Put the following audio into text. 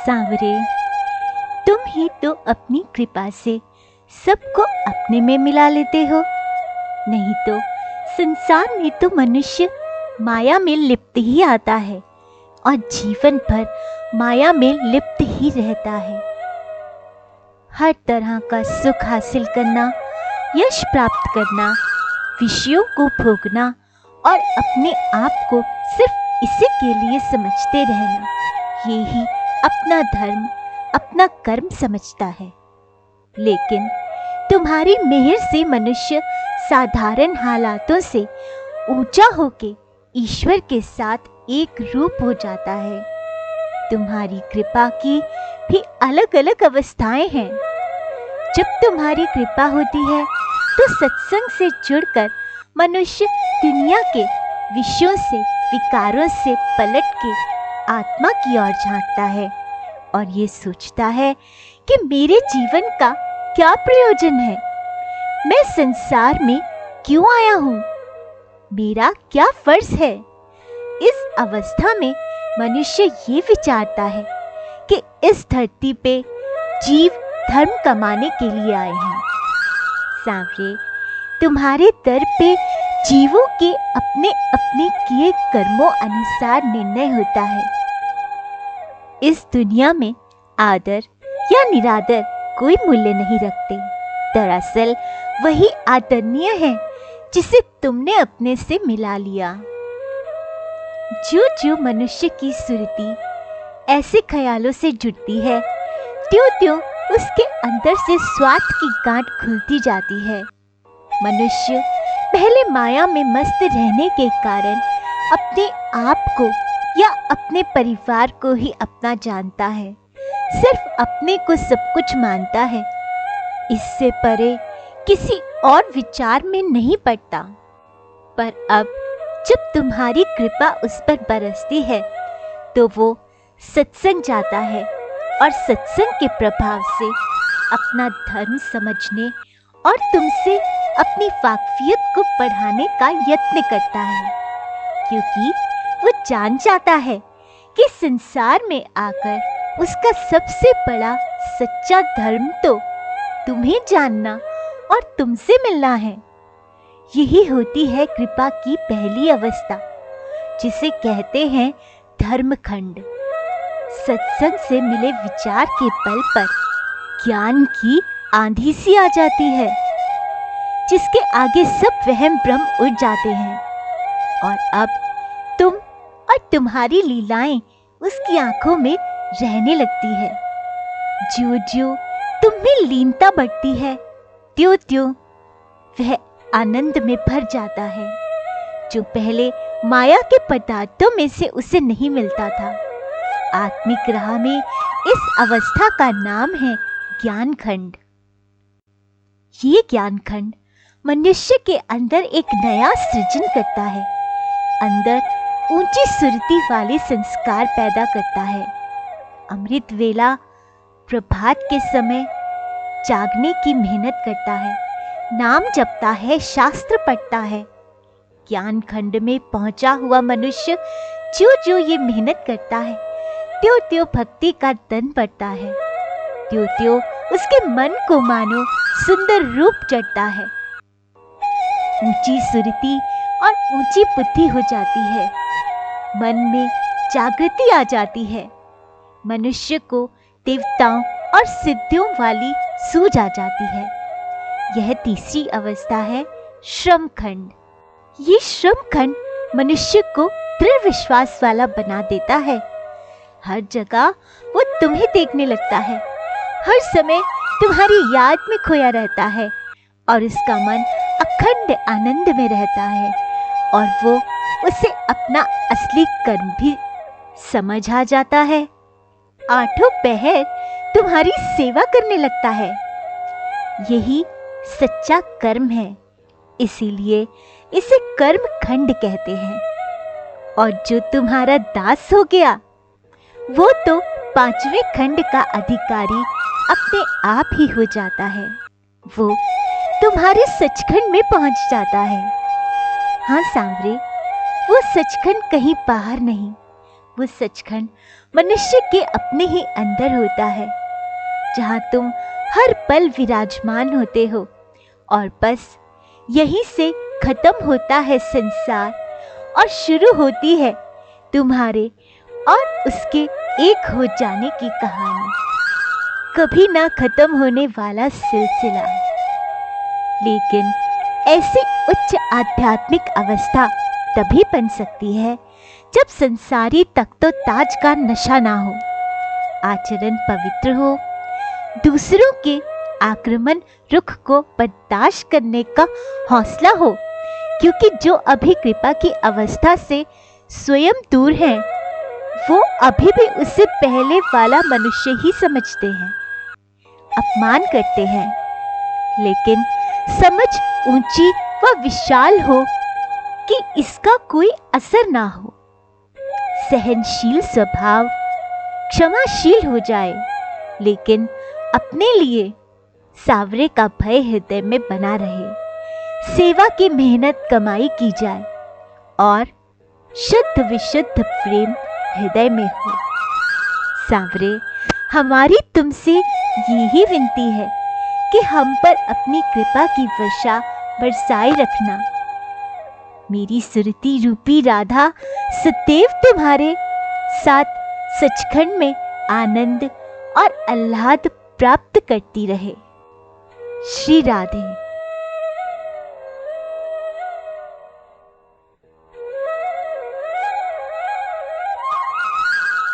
सांवरे, तुम ही तो अपनी कृपा से सबको अपने में मिला लेते हो। नहीं तो संसार में तो मनुष्य माया में लिप्त ही आता है और जीवन भर माया में लिप्त ही रहता है। हर तरह का सुख हासिल करना, यश प्राप्त करना, विषयों को भोगना और अपने आप को सिर्फ इसी के लिए समझते रहना, ये ही अपना धर्म, अपना कर्म समझता है। लेकिन तुम्हारी मेहर से मनुष्य साधारण हालातों से ऊंचा होके ईश्वर के साथ एक रूप हो जाता है। तुम्हारी कृपा की भी अलग अलग अवस्थाएं हैं। जब तुम्हारी कृपा होती है तो सत्संग से जुड़कर मनुष्य दुनिया के विषयों से, विकारों से पलट के आत्मा की ओर झांकता है और ये सोचता है कि मेरे जीवन का क्या प्रयोजन है, मैं संसार में क्यों आया हूँ, मेरा क्या फर्ज है। इस अवस्था में मनुष्य ये विचारता है कि इस धरती पे जीव धर्म कमाने के लिए आए हैं। सांवरे, तुम्हारे दर पे जीवों के अपने अपने किए कर्मों अनुसार निर्णय होता है। इस दुनिया में आदर या निरादर कोई मूल्य नहीं रखते। दरअसल वही आदरणीय है जिसे तुमने अपने से मिला लिया। जो जो मनुष्य की सुरती ऐसे ख्यालों से जुड़ती है, त्यों त्यों उसके अंदर से स्वार्थ की गांठ खुलती जाती है। मनुष्य पहले माया में मस्त रहने के कारण अपने आप को या अपने परिवार को ही अपना जानता है, सिर्फ अपने को सब कुछ मानता है, इससे परे किसी और विचार में नहीं पड़ता। पर अब जब तुम्हारी कृपा उस पर बरसती है तो वो सत्संग जाता है और सत्संग के प्रभाव से अपना धर्म समझने और तुमसे अपनी वाकफियत को बढ़ाने का यत्न करता है, क्योंकि वो जान जाता है कि संसार में आकर उसका सबसे बड़ा सच्चा धर्म तो तुम्हें जानना और तुमसे मिलना है। यही होती है कृपा की पहली अवस्था, जिसे कहते हैं धर्मखंड। सत्संग से मिले विचार के बल पर ज्ञान की आंधी सी आ जाती है, जिसके आगे सब वहम भ्रम उड़ जाते हैं और अब तुम और तुम्हारी लीलाएं उसकी आंखों में रहने लगती है। ज्यों ज्यों तुम में लीनता बढ़ती है, त्यों त्यों वह आनंद में भर जाता है, जो पहले माया के पदार्थों में से उसे नहीं मिलता था। आत्मिक राह में इस अवस्था का नाम है ज्ञान खंड। ये ज्ञान खंड मनुष्य के अंदर एक नया सृजन करता है, अंदर ऊंची सुरती वाले संस्कार पैदा करता है। अमृत वेला प्रभात के समय जागने की मेहनत करता है, नाम जपता है, शास्त्र पढ़ता है। ज्ञान खंड में पहुंचा हुआ मनुष्य जो जो ये मेहनत करता है, त्यों त्यों भक्ति का धन बढ़ता है, त्यों त्यों उसके मन को मानो सुंदर रूप चढ़ता है। ऊंची सुरती और ऊंची बुद्धि हो जाती है, मन में जागृति आ जाती है, मनुष्य को देवताओं और सिद्धियों वाली सूझ आ जाती है। यह तीसरी अवस्था है श्रम खंड। ये श्रम खंड मनुष्य को दृढ़ विश्वास वाला बना देता है। हर जगह वो तुम्हें देखने लगता है, हर समय तुम्हारी याद में खोया रहता है और उसका मन अखंड आनंद में रहता है और वो उसे अपना असली कर्म भी समझ आ जाता है। आठों पहर तुम्हारी सेवा करने लगता है। यही सच्चा कर्म है, इसीलिए इसे कर्म खंड कहते हैं। और जो तुम्हारा दास हो गया, वो तो पांचवें खंड का अधिकारी अपने आप ही हो जाता है। वो तुम्हारे सचखंड में पहुंच जाता है। हाँ सांवरे, वो सचखंड कहीं बाहर नहीं, वो सचखंड मनुष्य के अपने ही अंदर होता है, जहाँ तुम हर पल विराजमान होते हो, और बस यहीं से खत्म होता है संसार और शुरू होती है तुम्हारे और उसके एक हो जाने की कहानी। कभी ना खत्म होने वाला सिलसिला। लेकिन ऐसी उच्च आध्यात्मिक अवस्था तभी बन सकती है जब संसारी तख्तो ताज का नशा ना हो, आचरण पवित्र हो, दूसरों के आक्रमण रुख को बर्दाश्त करने का हौसला हो, क्योंकि जो अभी कृपा की अवस्था से स्वयं दूर हैं, वो अभी भी उससे पहले वाला मनुष्य ही समझते हैं, अपमान करते हैं। लेकिन समझ ऊंची व विशाल हो कि इसका कोई असर ना हो, सहनशील स्वभाव क्षमाशील हो जाए, लेकिन अपने लिए सावरे का भय हृदय में बना रहे, सेवा की मेहनत कमाई की जाए और शुद्ध विशुद्ध प्रेम हृदय में हो। सावरे, हमारी तुमसे यही विनती है कि हम पर अपनी कृपा की वर्षा बरसाए रखना। मेरी सुरती रूपी राधा सदैव तुम्हारे साथ सचखंड में आनंद और आह्लाद प्राप्त करती रहे। श्री राधे।